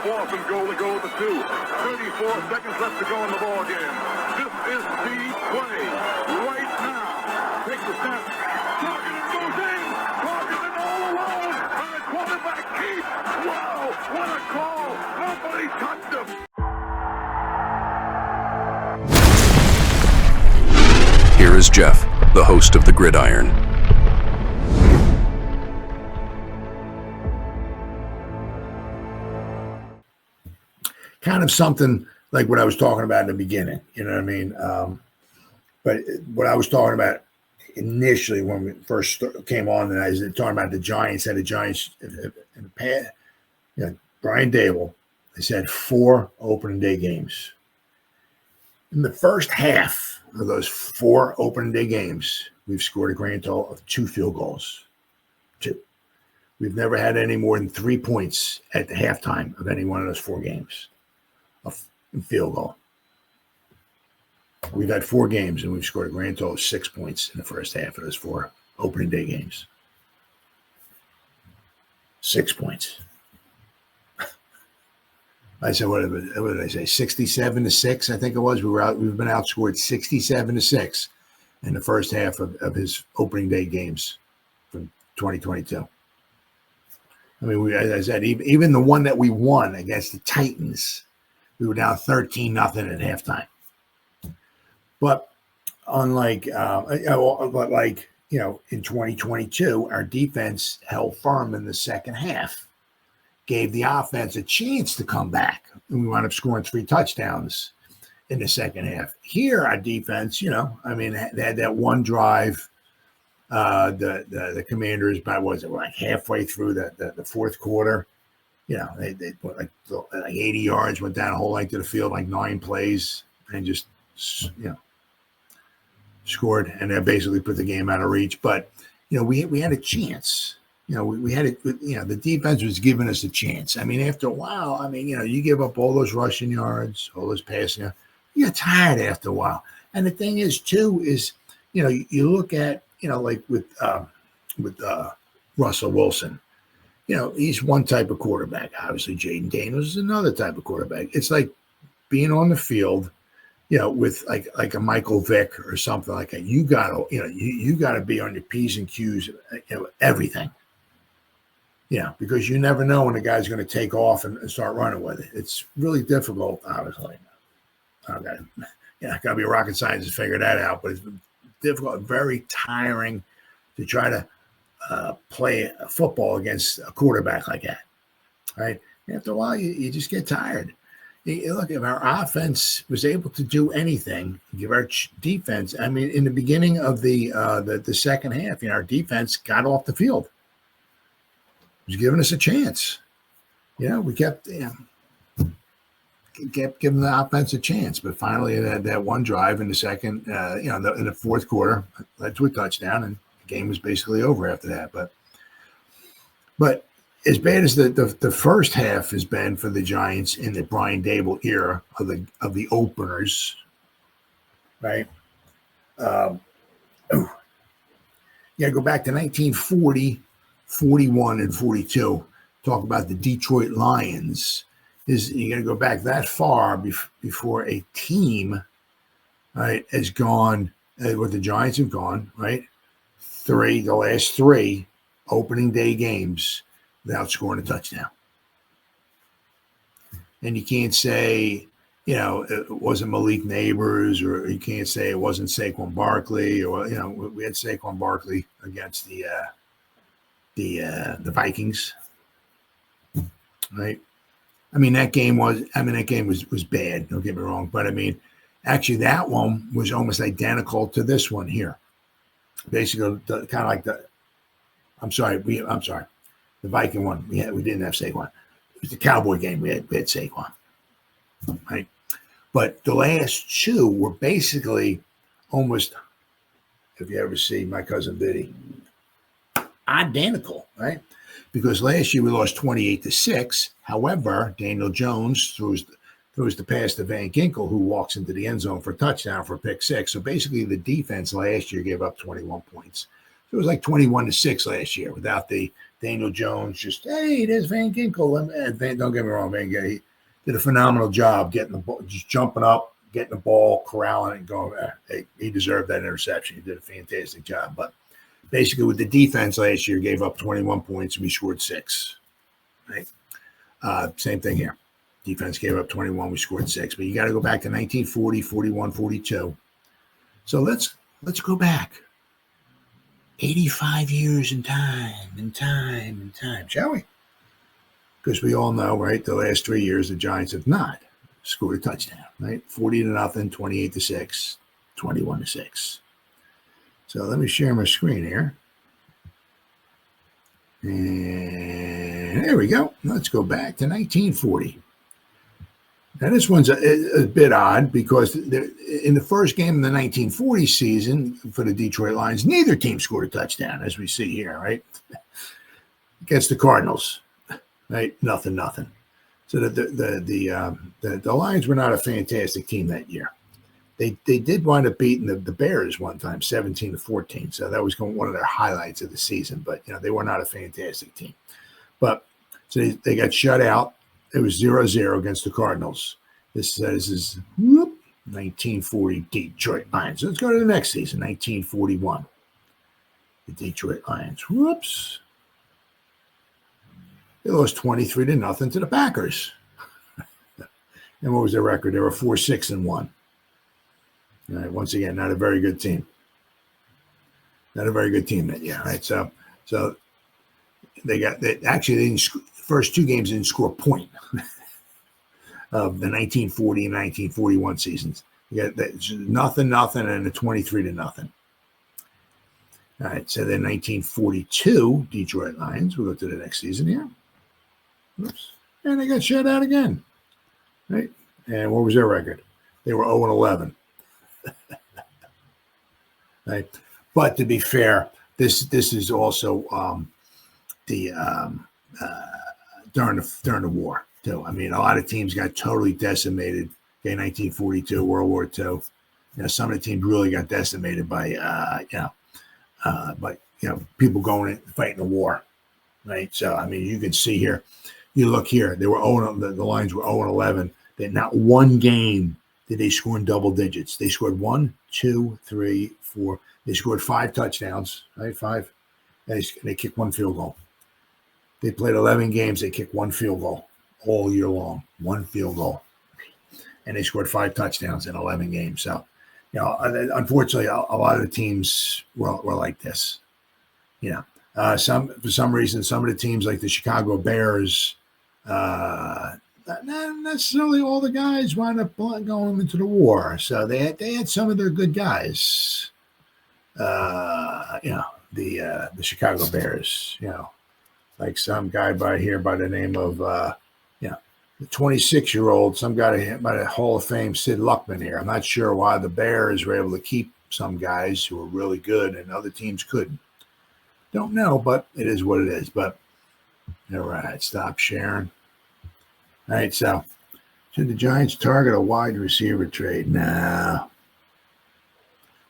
4th and goal to go to 2. 34 seconds left to go in the ball game. This is the play right now. Takes the snap. Targeted goes in. Targeted all alone. And the quarterback keeps. Wow, what a call. Nobody touched him. Here is Jeff, the host of the Gridiron. Kind of something like what I was talking about in the beginning, you know what I mean? But what I was talking about initially when we first came on, and I was talking about the Giants, had the Giants in the past, you know, Brian Dable has had 4 opening day games. In the first half of those 4 opening day games, we've scored a grand total of 2 field goals. 2. We've never had any more than 3 points at the halftime of any one of those 4 games. A field goal. We've had 4 games and we've scored a grand total of 6 points in the first half of those 4 opening day games. 6 points. I said, what did I say? 67-6, I think it was. We've been outscored 67-6 in the first half of his opening day games from 2022. I mean, as I said, even the one that we won against the Titans, we were down 13-0 at halftime. But unlike, in 2022, our defense held firm in the second half, gave the offense a chance to come back, and we wound up scoring 3 touchdowns in the second half. Here, our defense, they had that one drive. The Commanders, like halfway through the fourth quarter. They put like 80 yards, went down a whole length of the field, like 9 plays, and just, scored. And that basically put the game out of reach. But, we had a chance. We had it, the defense was giving us a chance. I mean, after a while, you give up all those rushing yards, all those passing, you get tired after a while. And the thing is, too, is, you look at, like with Russell Wilson, he's one type of quarterback. Obviously, Jaden Daniels is another type of quarterback. It's like being on the field, with like a Michael Vick or something like that. You gotta, you gotta be on your P's and Q's, everything. Because you never know when the guy's going to take off and start running with it. It's really difficult, obviously. Gotta be a rocket scientist to figure that out, but it's difficult, very tiring to try to play football against a quarterback like that, right? After a while, you just get tired. Look, if our offense was able to do anything, give our defense, in the beginning of the second half, our defense got off the field. It was giving us a chance. We kept giving the offense a chance, but finally that one drive in the second, in the fourth quarter led to a touchdown, and the game was basically over after that. But as bad as the first half has been for the Giants in the Brian Dable era of the openers, right? Go back to 1940, 41, and 42. Talk about the Detroit Lions. You got to go back that far before a team, right, has gone, what the Giants have gone, right, the last 3 opening day games without scoring a touchdown. And you can't say, it wasn't Malik Nabers, or you can't say it wasn't Saquon Barkley, or, we had Saquon Barkley against the Vikings, right? That game was bad. Don't get me wrong, but actually that one was almost identical to this one here. Basically, kind of like the Viking one. We didn't have Saquon. It was the Cowboy game. We had Saquon, right? But the last 2 were basically almost, if you ever see My Cousin Biddy, identical, right? Because last year we lost 28-6. However, Daniel Jones throws the pass to Van Ginkel, who walks into the end zone for a touchdown for a pick 6. So basically, the defense last year gave up 21 points. It was like 21-6 last year without the Daniel Jones. Just, hey, there's Van Ginkel. Don't get me wrong, Van Ginkel. He did a phenomenal job getting the ball, just jumping up, getting the ball, corralling it, and going. He deserved that interception. He did a fantastic job. But basically, with the defense last year, gave up 21 points and we scored 6. Right. Same thing here. Defense gave up 21. We scored 6. But you got to go back to 1940, 41, 42. So let's go back. 85 years in time, shall we? Because we all know, right, the last 3 years, the Giants have not scored a touchdown, right? 40-0, 28-6, 21-6. So let me share my screen here. And there we go. Let's go back to 1940. Now, this one's a bit odd because in the first game of the 1940 season for the Detroit Lions, neither team scored a touchdown, as we see here, right? Against the Cardinals, right? Nothing. So the Lions were not a fantastic team that year. They did wind up beating the Bears one time, 17-14. So that was one of their highlights of the season. But they were not a fantastic team. But so they got shut out. It was 0-0 against the Cardinals. This is 1940 Detroit Lions. Let's go to the next season, 1941. The Detroit Lions. Whoops. They lost 23-0 to the Packers. And what was their record? They were 4-6-1. All right, once again, not a very good team. Not a very good team that year, right? So they actually first 2 games didn't score a point of the 1940 and 1941 seasons. You got that, nothing, and a 23-0. All right, so then 1942 Detroit Lions. We'll go to the next season here. Oops. And they got shut out again. Right? And what was their record? They were 0-11. Right? But to be fair, this is also during the war too. I mean, a lot of teams got totally decimated. Okay, 1942, World War II. Some of the teams really got decimated by people going and fighting the war, right? So I mean, you can see here. You look here. They were the Lions were 0-11. They not one game did they score in double digits. They scored 1, 2, 3, 4. They scored 5 touchdowns, right? 5. And they kicked 1 field goal. They played 11 games. They kicked 1 field goal all year long. 1 field goal. And they scored 5 touchdowns in 11 games. So, unfortunately, a lot of the teams were like this. For some reason, some of the teams like the Chicago Bears, not necessarily all the guys wound up going into the war. So they had some of their good guys. The Chicago Bears, like some guy by the name of, the 26-year-old, some guy by the Hall of Fame, Sid Luckman here. I'm not sure why the Bears were able to keep some guys who were really good and other teams couldn't. Don't know, but it is what it is. But, all right, stop sharing. All right, so should the Giants target a wide receiver trade? No.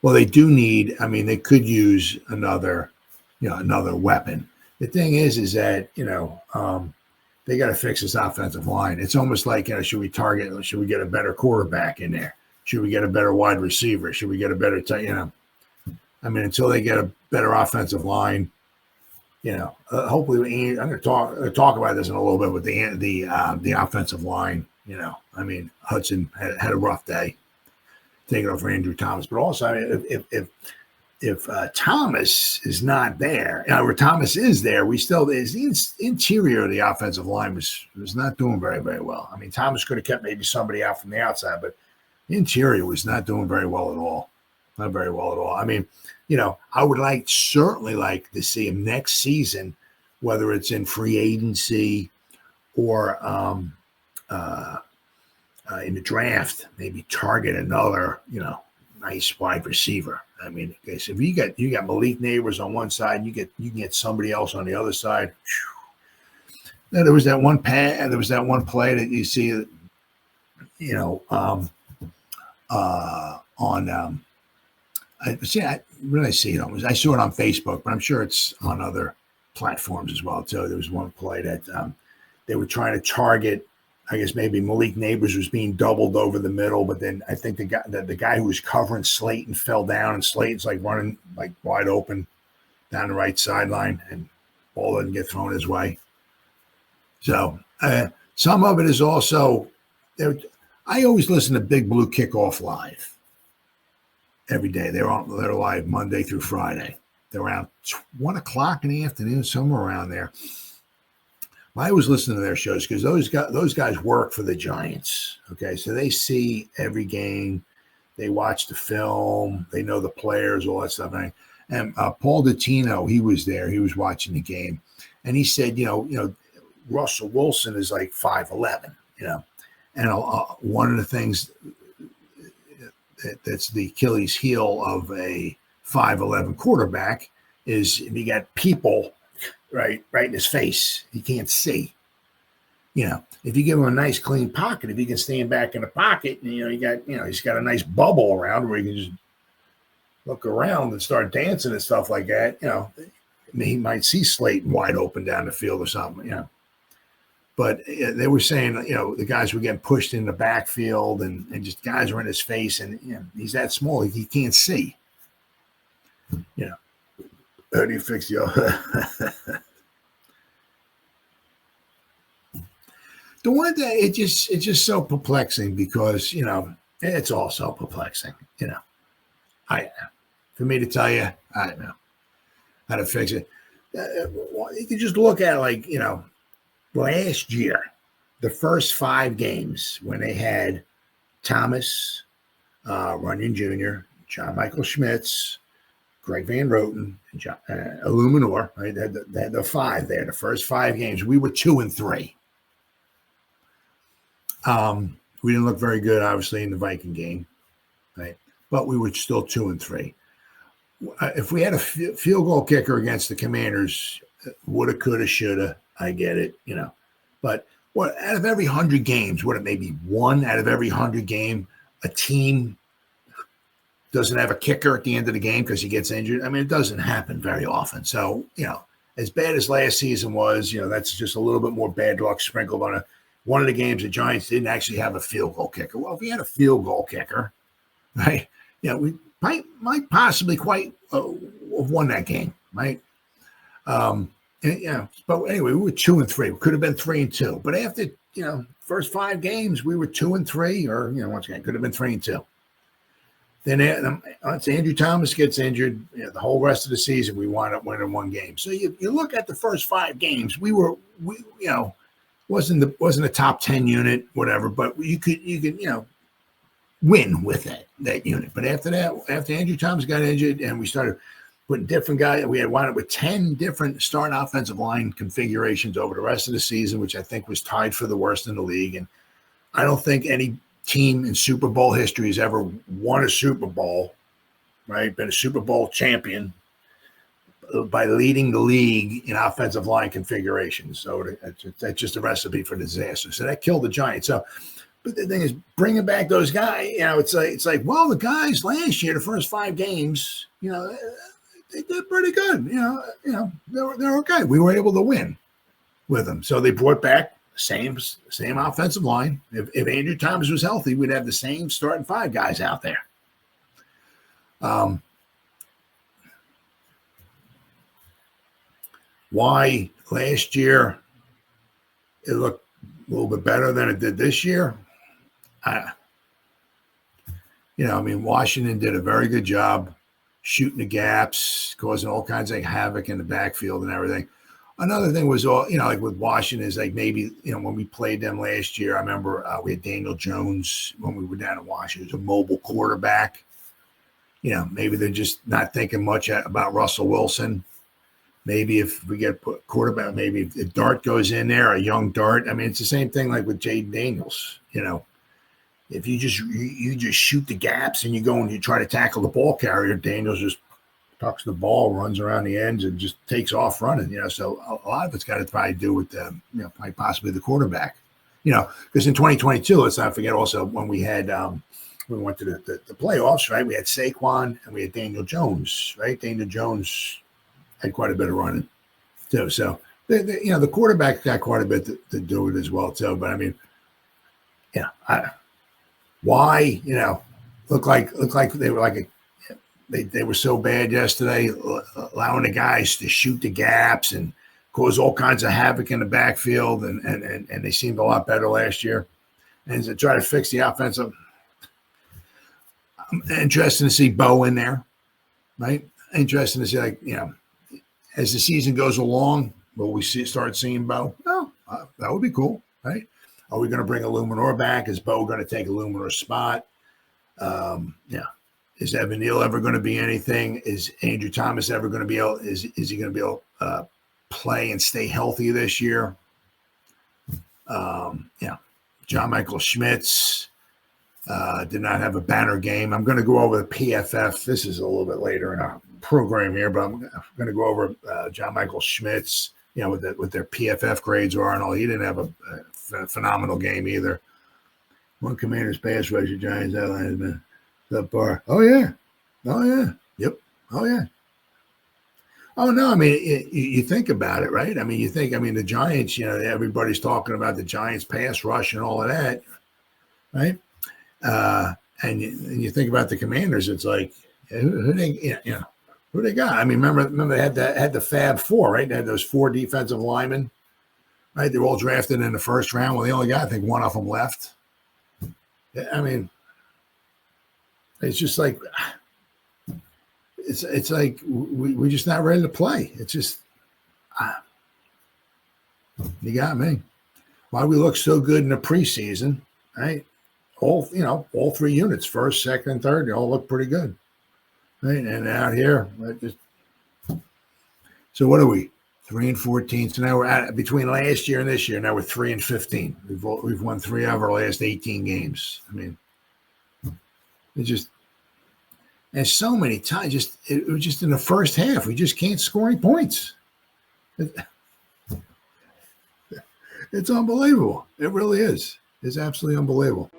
Well, they do need, they could use another weapon. The thing is that, they got to fix this offensive line. It's almost like, should we get a better quarterback in there? Should we get a better wide receiver? Should we get a better, until they get a better offensive line, hopefully, I'm going to talk about this in a little bit with the offensive line. Hudson had a rough day taking over Andrew Thomas, but also if Thomas is not there, where Thomas is there, the interior of the offensive line was not doing very, very well. Thomas could have kept maybe somebody out from the outside, but the interior was not doing very well at all. Not very well at all. I would certainly like to see him next season, whether it's in free agency or in the draft, maybe target another, nice wide receiver. Okay, so if you got Malik Nabers on one side, you can get somebody else on the other side. Now, there was that one play that you see, When I see it, I saw it on Facebook, but I'm sure it's on other platforms as well too. There was one play that they were trying to target. I guess maybe Malik Nabers was being doubled over the middle, but then I think the guy who was covering Slayton fell down, and Slayton's like running like wide open down the right sideline, and ball doesn't get thrown his way. So some of it is also. I always listen to Big Blue Kickoff live every day. They're live Monday through Friday. They're around 1 o'clock in the afternoon, somewhere around there. I always listen to their shows because those guys work for the Giants. Okay, so they see every game, they watch the film, they know the players, all that stuff. And Paul Dottino, he was there, he was watching the game, and he said, Russell Wilson is like 5'11", and one of the things that's the Achilles heel of a 5'11" quarterback is if you got people right in his face, he can't see. If you give him a nice clean pocket, if he can stand back in the pocket, and he's got a nice bubble around where he can just look around and start dancing and stuff like that. He might see Slayton wide open down the field or something. But they were saying, the guys were getting pushed in the backfield and just guys were in his face, and he's that small, he can't see. How do you fix the one that it's just so perplexing because it's all so perplexing. For me to tell you, I don't know how to fix it. You can just look at it last year, the first 5 games when they had Thomas, Runyon Jr., John Michael Schmitz, Greg Van Roten, and Illuminor, right? They had the 5 there. The first 5 games, we were 2-3. We didn't look very good, obviously, in the Viking game, right? But we were still 2-3. If we had a field goal kicker against the Commanders, woulda, coulda, shoulda, I get it, But out of every 100 games, it may be 1 out of every 100 game, a team doesn't have a kicker at the end of the game because he gets injured. I mean, it doesn't happen very often. So, as bad as last season was, that's just a little bit more bad luck sprinkled on one of the games. The Giants didn't actually have a field goal kicker. Well, if we had a field goal kicker, right, we might possibly quite have won that game, right? But anyway, we were 2-3. We could have been 3-2. But after, first 5 games, we were 2-3, or, once again, could have been 3-2. Then once Andrew Thomas gets injured, the whole rest of the season, we wind up winning 1 game. So you look at the first 5 games, we wasn't a top 10 unit, whatever, but you could win with that unit. But after that, after Andrew Thomas got injured and we started putting different guys, we had wound up with 10 different starting offensive line configurations over the rest of the season, which I think was tied for the worst in the league. And I don't think any team in Super Bowl history has ever won a Super Bowl, right? Been a Super Bowl champion by leading the league in offensive line configurations. So that's just a recipe for disaster. So that killed the Giants. So, but the thing is, bringing back those guys, it's like, well, the guys last year, the first 5 games, they did pretty good. They're okay. We were able to win with them. So they brought back same offensive line. If Andrew Thomas was healthy, we'd have the same starting 5 guys out there. Why last year it looked a little bit better than it did this year? Washington did a very good job shooting the gaps, causing all kinds of havoc in the backfield and everything. Another thing was, like with Washington is like maybe, when we played them last year, I remember we had Daniel Jones when we were down in Washington. He was a mobile quarterback. Maybe they're just not thinking much about Russell Wilson. Maybe if we get quarterback, maybe if Dart goes in there, a young Dart. I mean, it's the same thing like with Jaden Daniels. If you just shoot the gaps and you go and you try to tackle the ball carrier, Daniels just tucks the ball, runs around the ends, and just takes off running. So a lot of it's got to probably do with possibly the quarterback. Because in 2022, let's not forget also when we had we went to the playoffs, right? We had Saquon and we had Daniel Jones, right? Daniel Jones had quite a bit of running too. So, the quarterback got quite a bit to do it as well too. But I mean, why, look like they were like they were so bad yesterday, allowing the guys to shoot the gaps and cause all kinds of havoc in the backfield, and they seemed a lot better last year. And to try to fix the offensive, I'm interested to see Bo in there, right? Interesting to see, as the season goes along, will we start seeing Bo? No, that would be cool, right? Are we going to bring Illuminor back? Is Bo going to take Illuminor's spot? Is Evan Neal ever going to be anything? Is Andrew Thomas ever going to be able? Is he going to be able to play and stay healthy this year? John Michael Schmitz did not have a banner game. I'm going to go over the PFF. This is a little bit later in our program here, but I'm going to go over John Michael Schmitz. What their PFF grades are and all. He didn't have a phenomenal game either. One Commander's pass rush, the Giants outline has been subpar. Oh yeah, yep, oh yeah. Oh no, I mean, you think about it, right? I mean, the Giants. Everybody's talking about the Giants pass rush and all of that, right? And you think about the Commanders. It's like who they got? I mean, remember they had the Fab Four, right? They had those 4 defensive linemen, right? They were all drafted in the first round. Well, they only got, I think, one of them left. I mean, it's just like it's like we're just not ready to play. It's just you got me. Why we look so good in the preseason, right? All 3 units, first, second, and third, they all look pretty good. Right, and out here, so what are we? 3-14. So now we're at between last year and this year. Now we're 3-15. We've won 3 out of our last 18 games. I mean, it just and so many times. It was just in the first half. We just can't score any points. It's unbelievable. It really is. It's absolutely unbelievable.